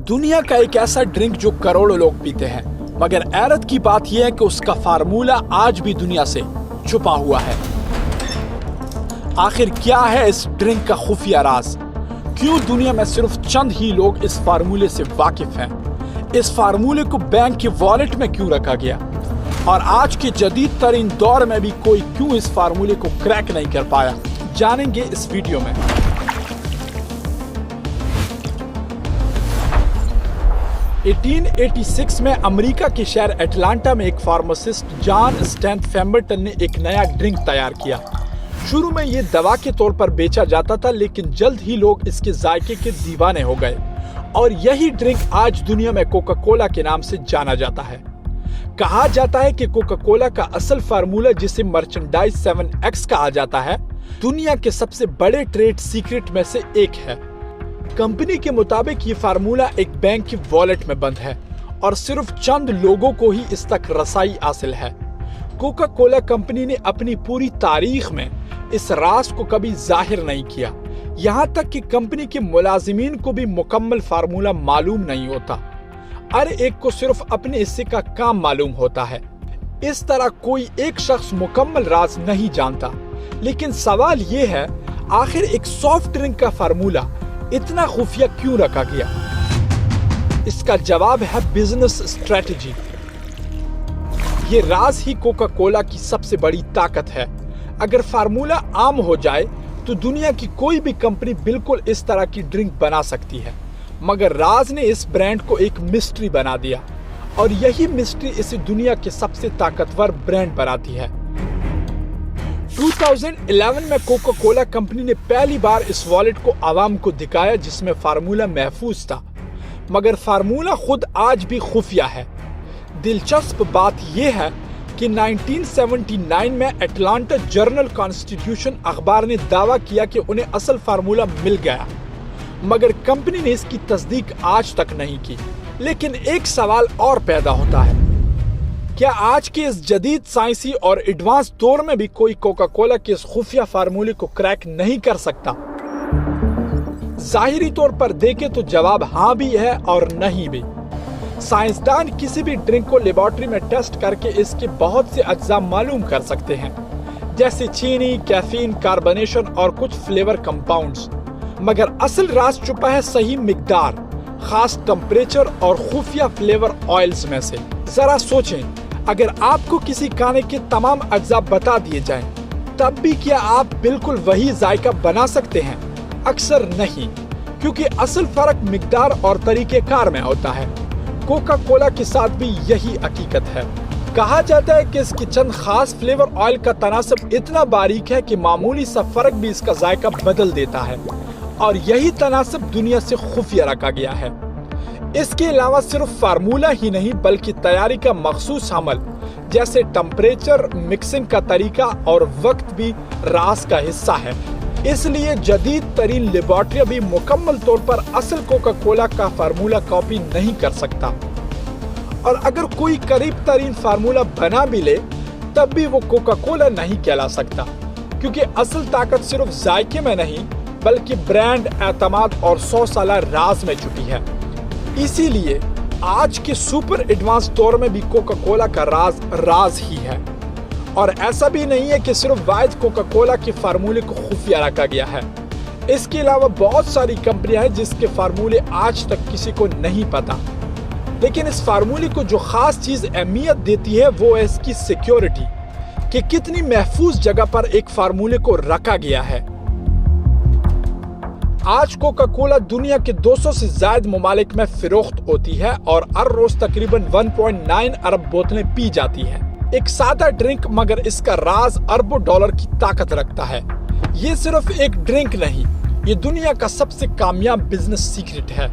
دنیا کا ایک ایسا ڈرنک جو کروڑوں لوگ پیتے ہیں، مگر حیرت کی بات یہ ہے کہ اس کا فارمولہ آج بھی دنیا سے چھپا ہوا ہے۔ آخر کیا ہے اس ڈرنک کا خفیہ راز؟ کیوں دنیا میں صرف چند ہی لوگ اس فارمولے سے واقف ہیں؟ اس فارمولے کو بینک کے والیٹ میں کیوں رکھا گیا؟ اور آج کے جدید ترین دور میں بھی کوئی کیوں اس فارمولے کو کریک نہیں کر پایا؟ جانیں گے اس ویڈیو میں۔ 1886 میں امریکہ کے شہر اٹلانٹا میں ایک فارماسسٹ جان اسٹینٹ فیمبرٹن نے ایک نیا ڈرنک تیار کیا۔ شروع میں یہ دوا کے طور پر بیچا جاتا تھا، لیکن جلد ہی لوگ اس کے ذائقے کے دیوانے ہو گئے اور یہی ڈرنک آج دنیا میں کوکا کولا کے نام سے جانا جاتا ہے۔ کہا جاتا ہے کہ کوکا کولا کا اصل فارمولہ، جسے مرچنڈائز 7X کہا جاتا ہے، دنیا کے سب سے بڑے ٹریڈ سیکرٹ میں سے ایک ہے۔ کمپنی کے مطابق یہ فارمولہ ایک بینک کی والیٹ میں بند ہے اور صرف چند لوگوں کو ہی اس تک رسائی حاصل ہے۔ کوکا کولا کمپنی نے اپنی پوری تاریخ میں اس راز کو کبھی ظاہر نہیں کیا، یہاں تک کہ کمپنی کے ملازمین کو بھی مکمل فارمولہ معلوم نہیں ہوتا۔ ہر ایک کو صرف اپنے حصے کا کام معلوم ہوتا ہے۔ اس طرح کوئی ایک شخص مکمل راز نہیں جانتا۔ لیکن سوال یہ ہے، آخر ایک سافٹ ڈرنک کا فارمولہ اتنا خفیہ کیوں رکھا گیا؟ اس کا جواب ہے بزنس اسٹریٹجی۔ یہ راز ہی کوکا کولا کی سب سے بڑی طاقت ہے۔ اگر فارمولہ عام ہو جائے تو دنیا کی کوئی بھی کمپنی بالکل اس طرح کی ڈرنک بنا سکتی ہے، مگر راز نے اس برانڈ کو ایک مسٹری بنا دیا، اور یہی مسٹری اسے دنیا کے سب سے طاقتور برانڈ بناتی ہے۔ 2011 میں کوکا کولا کمپنی نے پہلی بار اس والیٹ کو عوام کو دکھایا جس میں فارمولہ محفوظ تھا، مگر فارمولہ خود آج بھی خفیہ ہے۔ دلچسپ بات یہ ہے کہ 1979 میں اٹلانٹا جرنل کانسٹیٹیوشن اخبار نے دعویٰ کیا کہ انہیں اصل فارمولہ مل گیا، مگر کمپنی نے اس کی تصدیق آج تک نہیں کی۔ لیکن ایک سوال اور پیدا ہوتا ہے، کیا آج کے اس جدید سائنسی اور ایڈوانس دور میں بھی کوئی کوکا کولا کے اس خفیہ فارمولے کو کریک نہیں کر سکتا؟ ظاہری طور پر دیکھیں تو جواب ہاں بھی ہے اور نہیں بھی۔ سائنسدان کسی بھی ڈرنک کو لیبارٹری میں ٹیسٹ کر کے اس کے بہت سے اجزاء معلوم کر سکتے ہیں، جیسے چینی، کیفین، کاربونیشن اور کچھ فلیور کمپاؤنڈز، مگر اصل راز چھپا ہے صحیح مقدار، خاص ٹمپریچر اور خفیہ فلیور آئلز میں سے۔ ذرا سوچیں، اگر آپ کو کسی کھانے کے تمام اجزاء بتا دیے جائیں، تب بھی کیا آپ بالکل وہی ذائقہ بنا سکتے ہیں؟ اکثر نہیں، کیونکہ اصل فرق مقدار اور طریقہ کار میں ہوتا ہے۔ کوکا کولا کے ساتھ بھی یہی حقیقت ہے۔ کہا جاتا ہے کہ اس کی چند خاص فلیور آئل کا تناسب اتنا باریک ہے کہ معمولی سا فرق بھی اس کا ذائقہ بدل دیتا ہے، اور یہی تناسب دنیا سے خفیہ رکھا گیا ہے۔ اس کے علاوہ صرف فارمولہ ہی نہیں بلکہ تیاری کا مخصوص عمل، جیسے ٹمپریچر، مکسنگ کا طریقہ اور وقت بھی راز کا حصہ ہے۔ اس لیے جدید ترین لیبارٹری بھی مکمل طور پر اصل کوکا کولا کا فارمولہ کاپی نہیں کر سکتا، اور اگر کوئی قریب ترین فارمولہ بنا بھی لے تب بھی وہ کوکا کولا نہیں کہلا سکتا، کیونکہ اصل طاقت صرف ذائقے میں نہیں بلکہ برانڈ، اعتماد اور 100 سالہ راز میں چھپی ہے۔ اسی لیے آج کے سپر ایڈوانس دور میں بھی کوکا کولا کا راز ہی ہے، اور ایسا بھی نہیں ہے کہ صرف واحد کوکا کولا کے فارمولے کو خفیہ رکھا گیا ہے۔ اس کے علاوہ بہت ساری کمپنیاں ہیں جس کے فارمولے آج تک کسی کو نہیں پتا، لیکن اس فارمولے کو جو خاص چیز اہمیت دیتی ہے وہ ہے اس کی سیکیورٹی، کہ کتنی محفوظ جگہ پر ایک فارمولے کو رکھا گیا ہے۔ آج کوکا کولا دنیا کے 200 سے زائد ممالک میں فروخت ہوتی ہے اور ہر روز تقریباً 1.9 ارب بوتلیں پی جاتی ہیں۔ ایک سادہ ڈرنک، مگر اس کا راز اربوں ڈالر کی طاقت رکھتا ہے۔ یہ صرف ایک ڈرنک نہیں، یہ دنیا کا سب سے کامیاب بزنس سیکرٹ ہے۔